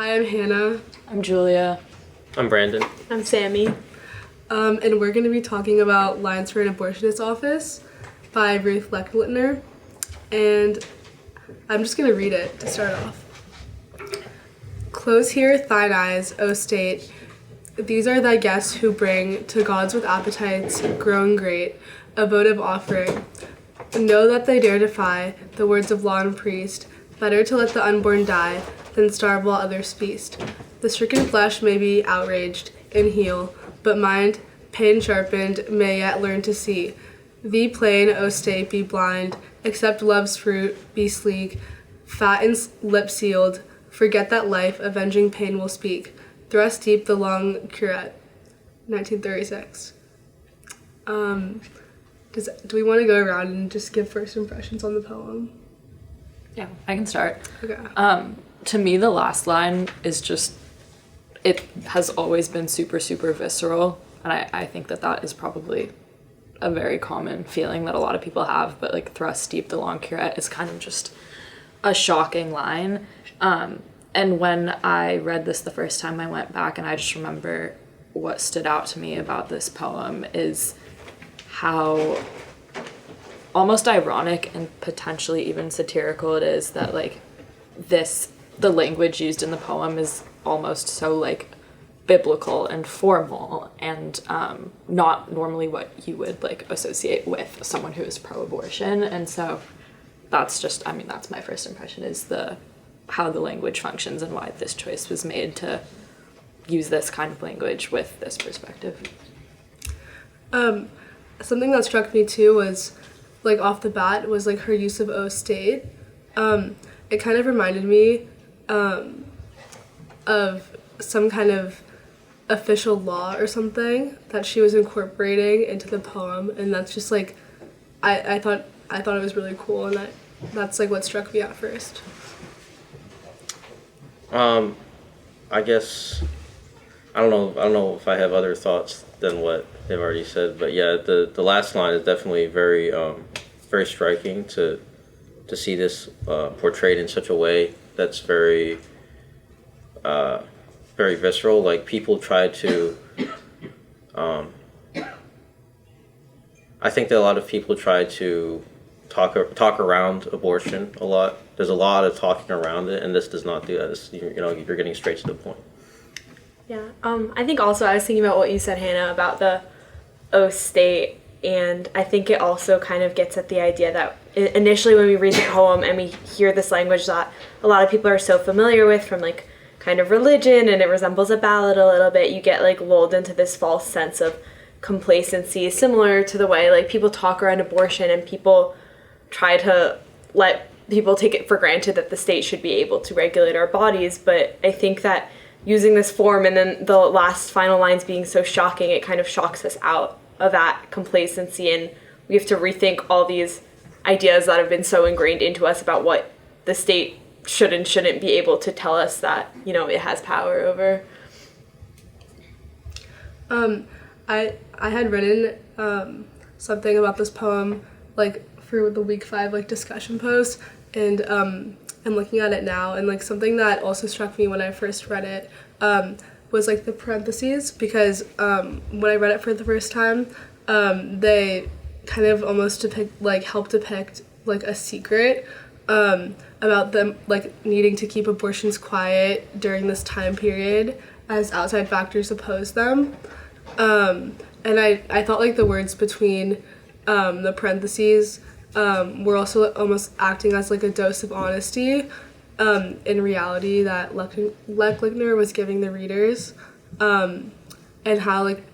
Hi, I'm Hannah. I'm Julia. I'm Brandon. I'm Sammy. And we're going to be talking about Lines for an Abortionist Office by Ruth Lechlitner. And I'm just going to read it to start off. Close here thine eyes, O state. These are thy guests who bring to gods with appetites grown great a votive offering. Know that they dare defy the words of law and priest. Better to let the unborn die than starve while others feast. The stricken flesh may be outraged and heal, but mind, pain sharpened, may yet learn to see. Thee plain, O state, be blind, accept love's fruit, be sleek, fat and lip sealed, forget that life, avenging pain will speak. Thrust deep the long curette. 1936. Do we want to go around and just give first impressions on the poem? Yeah, I can start. Okay. To me, the last line is just, it has always been super, super visceral. And I think that is probably a very common feeling that a lot of people have. But like, thrust deep the long curette is kind of just a shocking line. And when I read this the first time, I went back and I just remember what stood out to me about this poem is how almost ironic and potentially even satirical it is that like the language used in the poem is almost so like biblical and formal and not normally what you would like associate with someone who is pro-abortion. And so that's my first impression is how the language functions and why this choice was made to use this kind of language with this perspective. Something that struck me too was, like, off the bat was like her use of O state. It kind of reminded me of some kind of official law or something that she was incorporating into the poem, and that's just like I thought it was really cool, and that's like what struck me at first. I guess I don't know if I have other thoughts than what they've already said, but yeah, the last line is definitely very very striking to see this portrayed in such a way that's very very visceral. Like, people try to I think that a lot of people try to talk around abortion a lot. There's a lot of talking around it, and this does not do that. You're getting straight to the point. Yeah. I think also I was thinking about what you said, Hannah, about the O state, and I think it also kind of gets at the idea that initially when we read the poem and we hear this language that a lot of people are so familiar with from like kind of religion, and it resembles a ballad a little bit, you get like lulled into this false sense of complacency, similar to the way like people talk around abortion and people try to let people take it for granted that the state should be able to regulate our bodies. But I think that using this form and then the last final lines being so shocking, it kind of shocks us out of that complacency, and we have to rethink all these ideas that have been so ingrained into us about what the state should and shouldn't be able to tell us that, you know, it has power over. I had written something about this poem like for the week 5 like discussion post, and I'm looking at it now, and like something that also struck me when I first read it was like the parentheses, because when I read it for the first time, they kind of almost help depict like a secret about them like needing to keep abortions quiet during this time period as outside factors oppose them. And I thought like the words between the parentheses were also almost acting as like a dose of honesty in reality that Lechlitner was giving the readers, and how like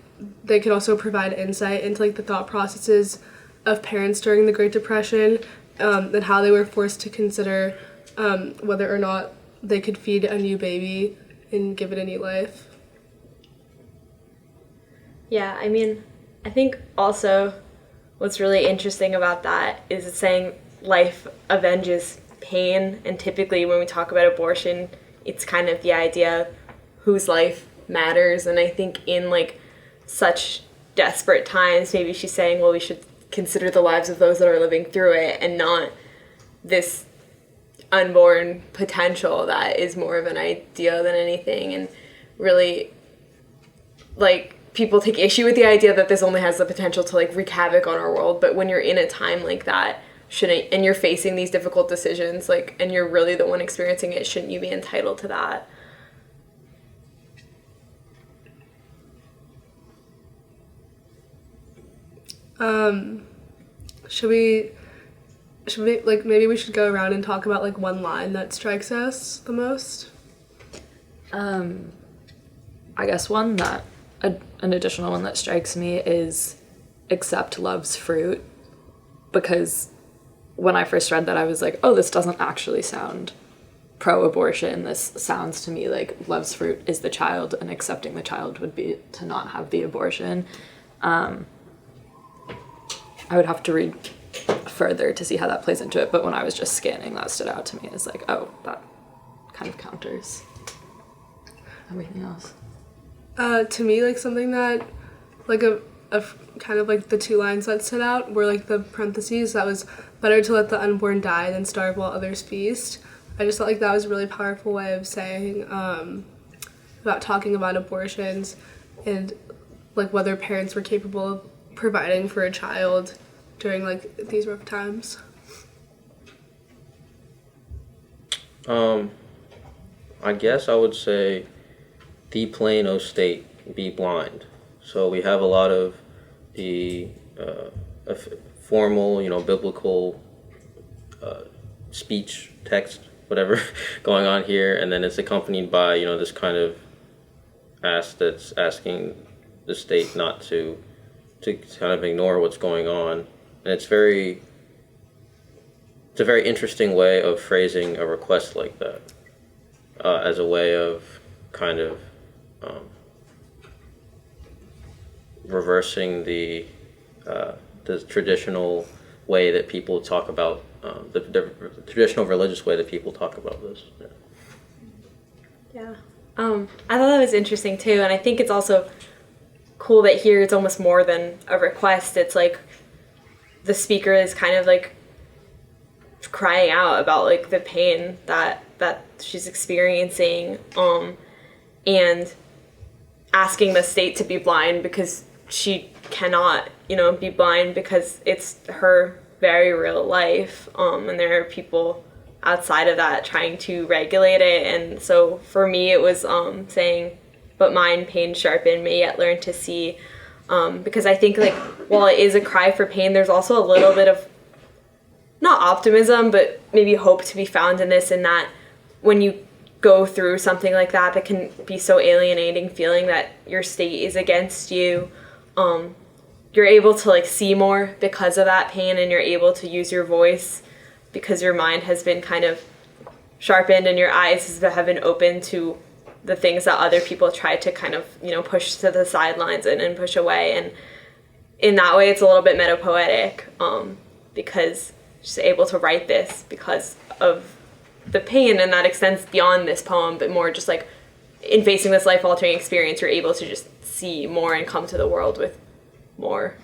they could also provide insight into like the thought processes of parents during the Great Depression, and how they were forced to consider whether or not they could feed a new baby and give it a new life. Yeah, I mean, I think also what's really interesting about that is it's saying life avenges pain, and typically when we talk about abortion, it's kind of the idea of whose life matters, and I think in like such desperate times, maybe she's saying, well, we should consider the lives of those that are living through it and not this unborn potential that is more of an idea than anything. And really, like, people take issue with the idea that this only has the potential to, like, wreak havoc on our world. But when you're in a time like that, and you're facing these difficult decisions, like, and you're really the one experiencing it, shouldn't you be entitled to that? Should we, like, maybe we should go around and talk about, like, one line that strikes us the most? I guess an additional one that strikes me is accept love's fruit, because when I first read that, I was like, oh, this doesn't actually sound pro-abortion. This sounds to me like love's fruit is the child, and accepting the child would be to not have the abortion. I would have to read further to see how that plays into it, but when I was just scanning, that stood out to me as like, oh, that kind of counters everything else. To me, like, something that, like, a kind of, like, the two lines that stood out were, like, the parentheses that was better to let the unborn die than starve while others feast. I just felt like that was a really powerful way of saying, about talking about abortions and, like, whether parents were capable of providing for a child during, like, these rough times. I guess I would say the plain O state, be blind. So we have a lot of the formal, biblical speech, text, whatever, going on here, and then it's accompanied by, this kind of that's asking the state not to kind of ignore what's going on. And it's a very interesting way of phrasing a request like that, as a way of kind of reversing the traditional way that people talk about, the traditional religious way that people talk about this. Yeah. I thought that was interesting too, and I think it's also cool that here it's almost more than a request. It's like the speaker is kind of like crying out about like the pain that she's experiencing, and asking the state to be blind because she cannot, be blind because it's her very real life, and there are people outside of that trying to regulate it. And so for me it was saying, but mine pain sharpened, may yet learn to see, because I think, like, while it is a cry for pain, there's also a little bit of, not optimism, but maybe hope to be found in this, in that when you go through something like that can be so alienating, feeling that your state is against you, you're able to, like, see more because of that pain, and you're able to use your voice because your mind has been kind of sharpened and your eyes have been open to the things that other people try to kind of, push to the sidelines and push away. And in that way, it's a little bit metapoetic, because she's able to write this because of the pain, and that extends beyond this poem, but more just like in facing this life-altering experience, you're able to just see more and come to the world with more.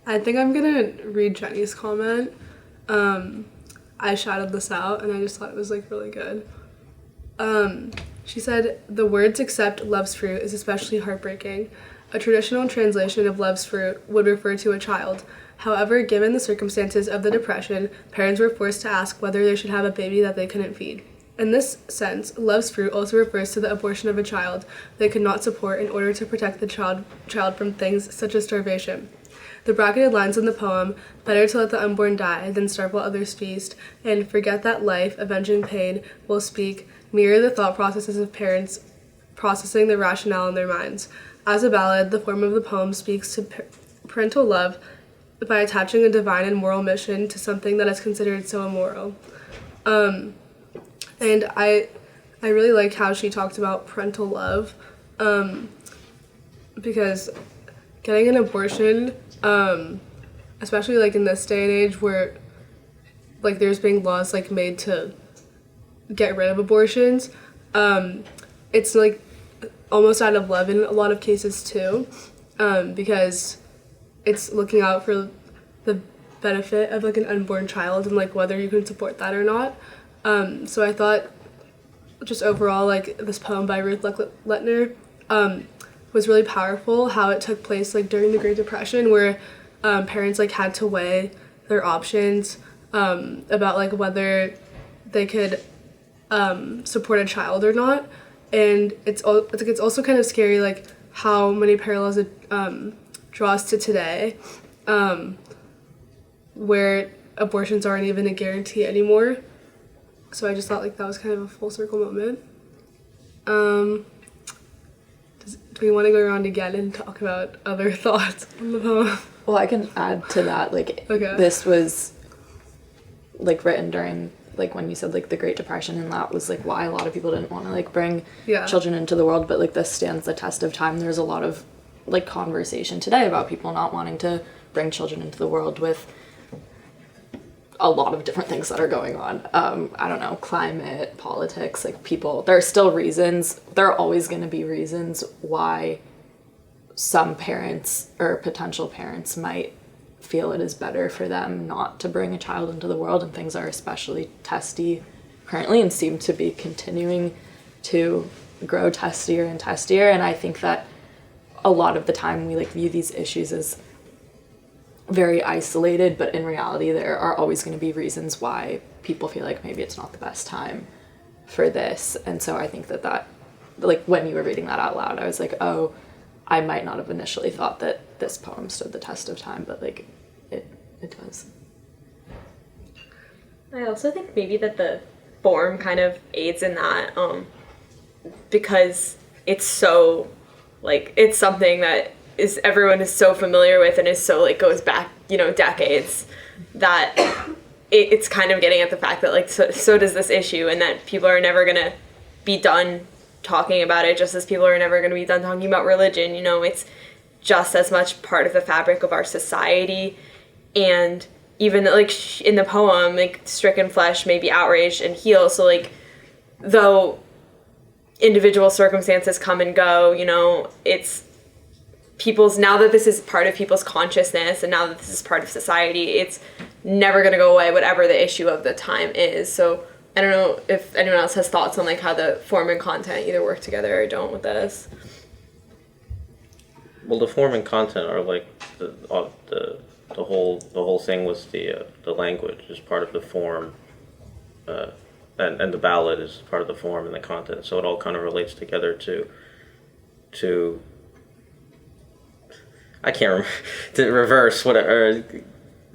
I think I'm gonna read Jenny's comment. I shouted this out and I just thought it was, like, really good. She said, the words accept love's fruit is especially heartbreaking. A traditional translation of love's fruit would refer to a child. However, given the circumstances of the Depression, parents were forced to ask whether they should have a baby that they couldn't feed. In this sense, love's fruit also refers to the abortion of a child they could not support in order to protect the child from things such as starvation. The bracketed lines in the poem, better to let the unborn die than starve while others feast, and forget that life, avenging pain, will speak, mirror the thought processes of parents processing the rationale in their minds. As a ballad, the form of the poem speaks to parental love by attaching a divine and moral mission to something that is considered so immoral. And I really like how she talked about parental love, because getting an abortion, especially, like, in this day and age where, like, there's being laws, like, made to get rid of abortions, it's, like, almost out of love in a lot of cases too, because it's looking out for the benefit of like an unborn child and like whether you can support that or not. So I thought just overall like this poem by Ruth Lechlitner was really powerful, how it took place like during the Great Depression, where parents like had to weigh their options about like whether they could support a child or not. And it's also kind of scary like how many parallels it draws to today, where abortions aren't even a guarantee anymore. So I just thought like that was kind of a full circle moment. Do we want to go around again and talk about other thoughts on the poem? Well, I can add to that. Like, Okay. This was like written during like when you said like the Great Depression, and that was like why a lot of people didn't want to like bring children into the world. But like this stands the test of time. There's a lot of like conversation today about people not wanting to bring children into the world with a lot of different things that are going on. I don't know, climate, politics, like people, there are still reasons, there are always going to be reasons why some parents or potential parents might feel it is better for them not to bring a child into the world, and things are especially testy currently and seem to be continuing to grow testier and testier. And I think that a lot of the time we like view these issues as very isolated, but in reality there are always going to be reasons why people feel like maybe it's not the best time for this. And so I think that like when you were reading that out loud, I was like, oh, I might not have initially thought that this poem stood the test of time, but like it does. I also think maybe that the form kind of aids in that, because it's so like it's something that is everyone is so familiar with and is so like goes back, you know, decades, that it's kind of getting at the fact that like so does this issue, and that people are never gonna be done talking about it, just as people are never gonna be done talking about religion. You know, it's just as much part of the fabric of our society. And even like in the poem, like stricken flesh may be outraged and heal. So like though individual circumstances come and go, you know, it's people's, now that this is part of people's consciousness and now that this is part of society, it's never going to go away, whatever the issue of the time is. So I don't know if anyone else has thoughts on like how the form and content either work together or don't with this. Well, the form and content are like the whole thing with the language is part of the form, and the ballad is part of the form and the content. So it all kind of relates together to I can't remember, to reverse whatever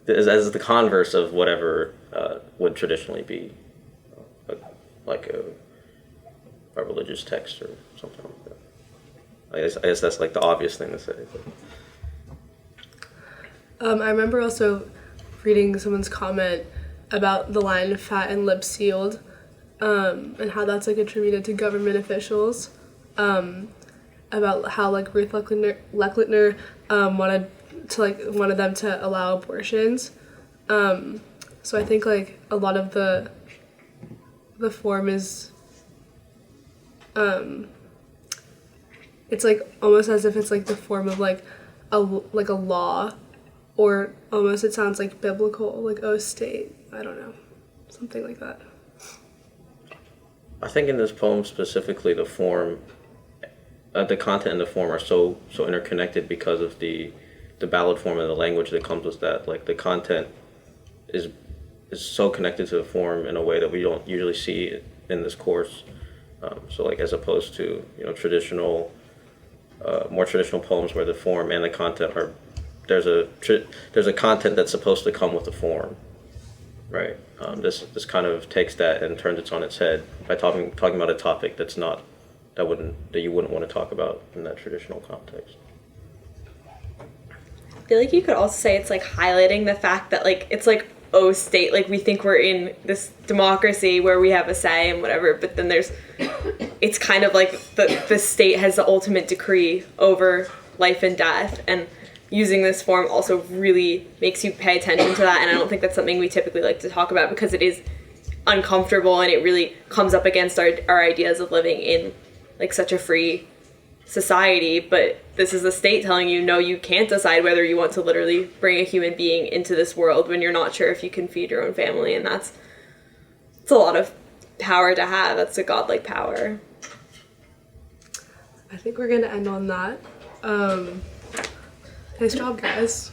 as the converse of whatever would traditionally be like a religious text or something like that. I guess that's like the obvious thing to say. I remember also reading someone's comment about the line "fat and lip sealed," and how that's like attributed to government officials. About how like Ruth Lechlitner wanted them to allow abortions. So I think like a lot of the form is it's like almost as if it's like the form of like a law, or almost it sounds like biblical, like oh state, I don't know, something like that. I think in this poem specifically, the form, the content and the form are so interconnected because of the ballad form and the language that comes with that. Like the content is so connected to the form in a way that we don't usually see in this course. So like as opposed to, you know, more traditional poems where the form and the content are, there's a content that's supposed to come with the form, right? This kind of takes that and turns it on its head by talking about a topic that you wouldn't want to talk about in that traditional context. I feel like you could also say it's like highlighting the fact that like it's like oh state, like we think we're in this democracy where we have a say and whatever, but then it's kind of like the state has the ultimate decree over life and death, and using this form also really makes you pay attention to that. And I don't think that's something we typically like to talk about because it is uncomfortable and it really comes up against our ideas of living in like such a free society, but this is the state telling you, no, you can't decide whether you want to literally bring a human being into this world when you're not sure if you can feed your own family. And it's a lot of power to have. That's a godlike power. I think we're gonna end on that. Nice job, guys.